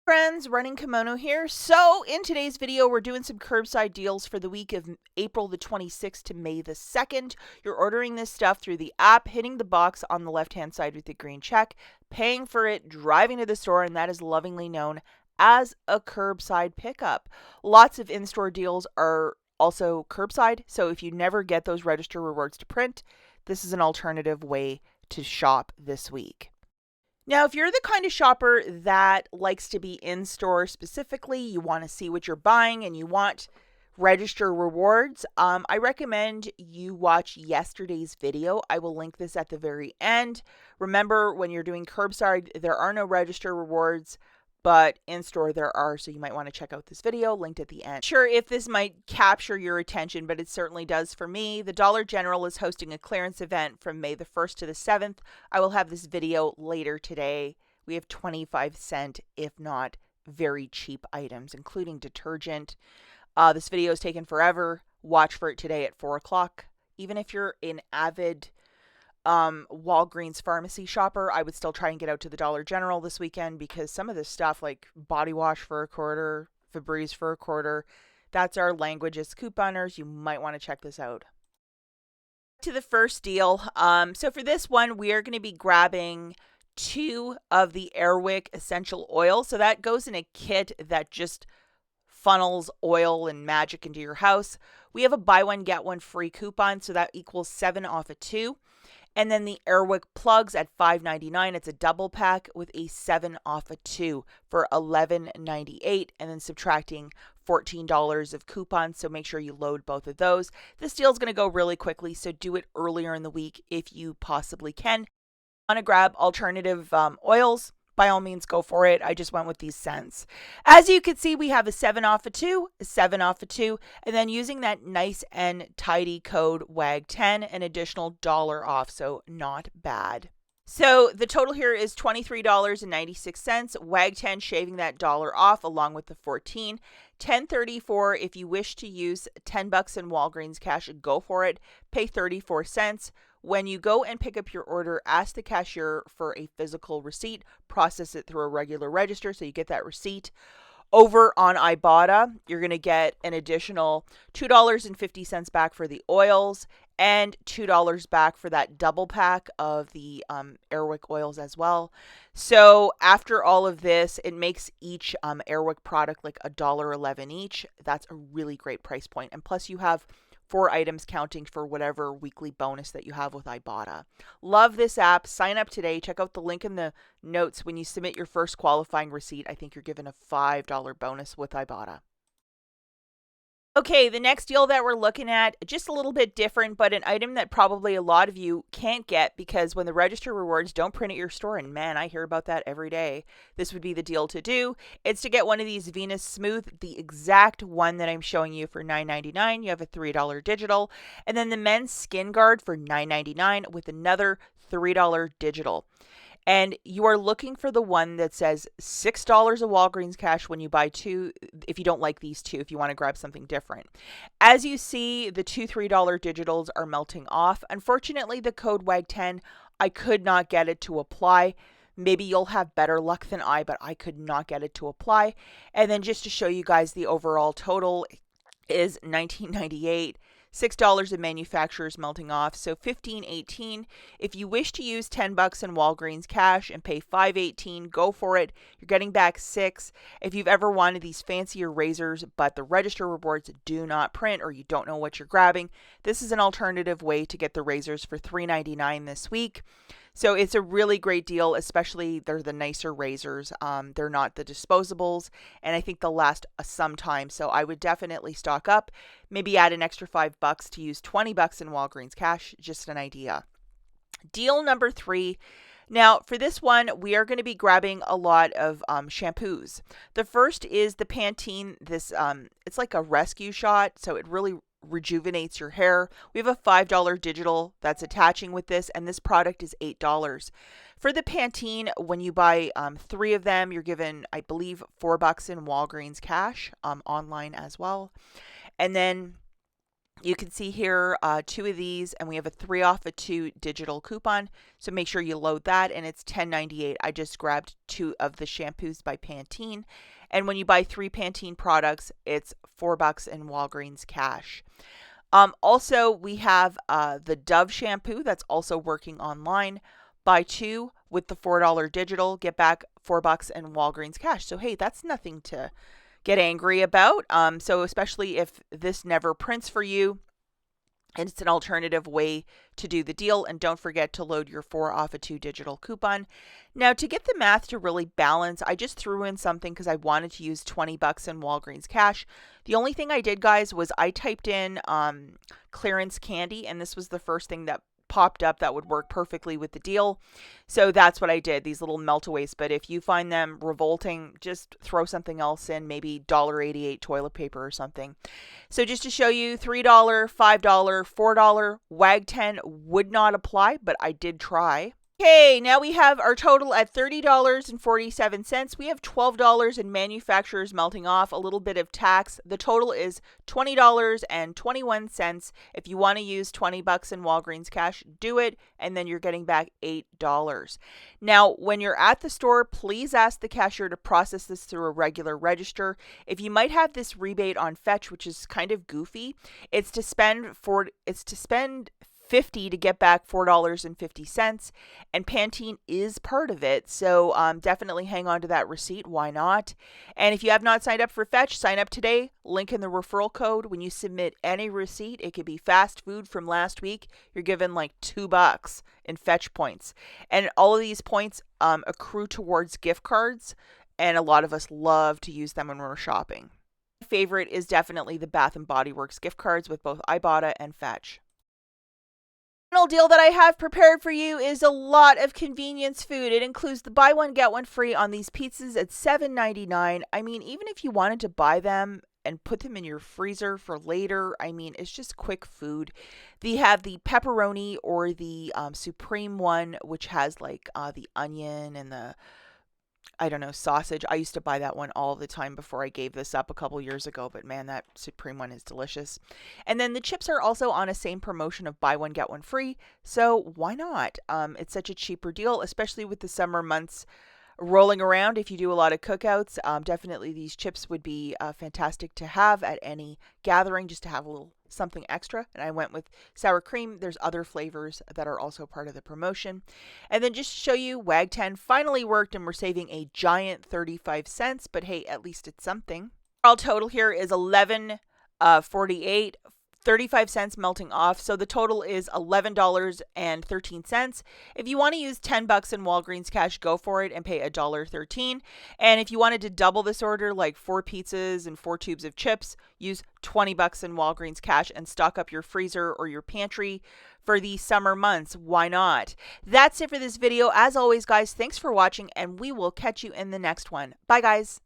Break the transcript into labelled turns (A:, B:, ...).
A: Friends, Running Kimono here. So in today's video, we're doing some curbside deals for the week of April the 26th to May the 2nd. You're ordering this stuff through the app, hitting the box on the left-hand side with the green check, paying for it, driving to the store, and that is lovingly known as a curbside pickup. Lots of in-store deals are also curbside, so if you never get those register rewards to print, this is an alternative way to shop this week. Now, if you're the kind of shopper that likes to be in store specifically, you want to see what you're buying and you want register rewards, I recommend you watch yesterday's video. I will link this at the very end. Remember, when you're doing curbside, there are no register rewards, but in store there are, so you might want to check out this video linked at the end. Sure, if this might capture your attention, but it certainly does for me. The Dollar General is hosting a clearance event from May the 1st to the 7th. I will have this video later today. We have 25-cent, if not very cheap items, including detergent. This video is taken forever. Watch for it today at 4 o'clock. Even if you're an avid Walgreens pharmacy shopper, I would still try and get out to the Dollar General this weekend, because some of this stuff like body wash for a quarter, Febreze for a quarter, that's our language as couponers. You might want to check this out. To the first deal. So for this one, we are going to be grabbing 2 of the Wick essential oil. So that goes in a kit that just funnels oil and magic into your house. We have a buy one get one free coupon, so that equals 7 off of 2. And then the Wick plugs at $5.99. It's a double pack with a 7 off of 2 for $11.98, and then subtracting $14 of coupons. So make sure you load both of those. This deal is going to go really quickly, so do it earlier in the week if you possibly can. Want to grab alternative oils? By all means, go for it. I just went with these scents. As you can see, we have a 7 off of 2, a 7 off of 2, and then using that nice and tidy code WAG10, an additional $1 off, so not bad. So the total here is $23.96. WAG10 shaving that $1 off along with the 14. $10.34 if you wish to use $10 in Walgreens cash, go for it. Pay 34 cents. When you go and pick up your order, ask the cashier for a physical receipt. Process it through a regular register so you get that receipt. Over on IBOTTA, you're going to get an additional $2.50 back for the oils and $2 back for that double pack of the Wick oils as well. So after all of this, it makes each Wick product like $1.11 each. That's a really great price point. And plus you have 4 items counting for whatever weekly bonus that you have with IBOTTA. Love this app. Sign up today. Check out the link in the notes. When you submit your first qualifying receipt, I think you're given a $5 bonus with IBOTTA. Okay, the next deal that we're looking at, just a little bit different, but an item that probably a lot of you can't get because when the register rewards don't print at your store, and man, I hear about that every day, this would be the deal to do. It's to get one of these Venus Smooth, the exact one that I'm showing you for $9.99. You have a $3 digital, and then the men's Skin Guard for $9.99 with another $3 digital. And you are looking for the one that says $6 of Walgreens cash when you buy 2, if you don't like these 2, if you want to grab something different. As you see, the 2 $3 digitals are melting off. Unfortunately, the code WAG10, I could not get it to apply. Maybe you'll have better luck than I, but I could not get it to apply. And then just to show you guys the overall total is $19.98. $6 of manufacturers melting off, so $15.18. If you wish to use $10 in Walgreens cash and pay $5.18, go for it. You're getting back $6. If you've ever wanted these fancier razors, but the register rewards do not print or you don't know what you're grabbing, this is an alternative way to get the razors for $3.99 this week. So it's a really great deal, especially they're the nicer razors. They're not the disposables, and I think they'll last some time. So I would definitely stock up, maybe add an extra $5 to use $20 in Walgreens cash, just an idea. Deal number 3. Now, for this one, we are going to be grabbing a lot of shampoos. The first is the Pantene. This it's like a rescue shot, so it really rejuvenates your hair. We have a $5 digital that's attaching with this, and this product is $8. For the Pantene, when you buy 3 of them, you're given, I believe, $4 in Walgreens cash, online as well. And then You can see here 2 of these, and we have a 3 off a 2 digital coupon. So make sure you load that, and it's $10.98. I just grabbed 2 of the shampoos by Pantene. And when you buy 3 Pantene products, it's $4 in Walgreens cash. Also, we have the Dove shampoo that's also working online. Buy 2 with the $4 digital, get back $4 in Walgreens cash. So hey, that's nothing to get angry about. So especially if this never prints for you, and it's an alternative way to do the deal. And don't forget to load your 4 off a 2 digital coupon. Now, to get the math to really balance, I just threw in something because I wanted to use $20 in Walgreens cash. The only thing I did, guys, was I typed in clearance candy, and this was the first thing that popped up that would work perfectly with the deal. So that's what I did, these little melt-aways. But if you find them revolting, just throw something else in, maybe $1.88 toilet paper or something. So just to show you, $3, $5, $4, WAG 10 would not apply, but I did try. Okay, now we have our total at $30.47. We have $12 in manufacturers melting off, a little bit of tax. The total is $20.21. If you want to use $20 in Walgreens cash, do it, and then you're getting back $8. Now, when you're at the store, please ask the cashier to process this through a regular register. If you might have this rebate on Fetch, which is kind of goofy, it's to spend $50 to get back $4.50, and Pantene is part of it, so definitely hang on to that receipt. Why not? And if you have not signed up for Fetch, sign up today. Link in the referral code. When you submit any receipt, it could be fast food from last week, you're given like $2 in Fetch points, and all of these points accrue towards gift cards, and a lot of us love to use them when we're shopping. My favorite is definitely the Bath & Body Works gift cards with both IBOTTA and Fetch. Final deal that I have prepared for you is a lot of convenience food. It includes the buy one get one free on these pizzas at $7.99. I mean, even if you wanted to buy them and put them in your freezer for later, I mean, it's just quick food. They have the pepperoni or the supreme one, which has like the onion and the sausage. I used to buy that one all the time before I gave this up a couple years ago, but man, that supreme one is delicious. And then the chips are also on a same promotion of buy one get one free, so why not? It's such a cheaper deal, especially with the summer months rolling around. If you do a lot of cookouts, definitely these chips would be fantastic to have at any gathering, just to have a little something extra. And I went with sour cream. There's other flavors that are also part of the promotion. And then just to show you, WAG 10 finally worked, and we're saving a giant 35 cents, but hey, at least it's something. Our total here is $11.48. 35 cents melting off, so the total is $11.13. If you want to use $10 in Walgreens cash, go for it and pay $1.13. And if you wanted to double this order, like 4 pizzas and 4 tubes of chips, use $20 in Walgreens cash and stock up your freezer or your pantry for the summer months. Why not? That's it for this video. As always, guys, thanks for watching, and we will catch you in the next one. Bye, guys.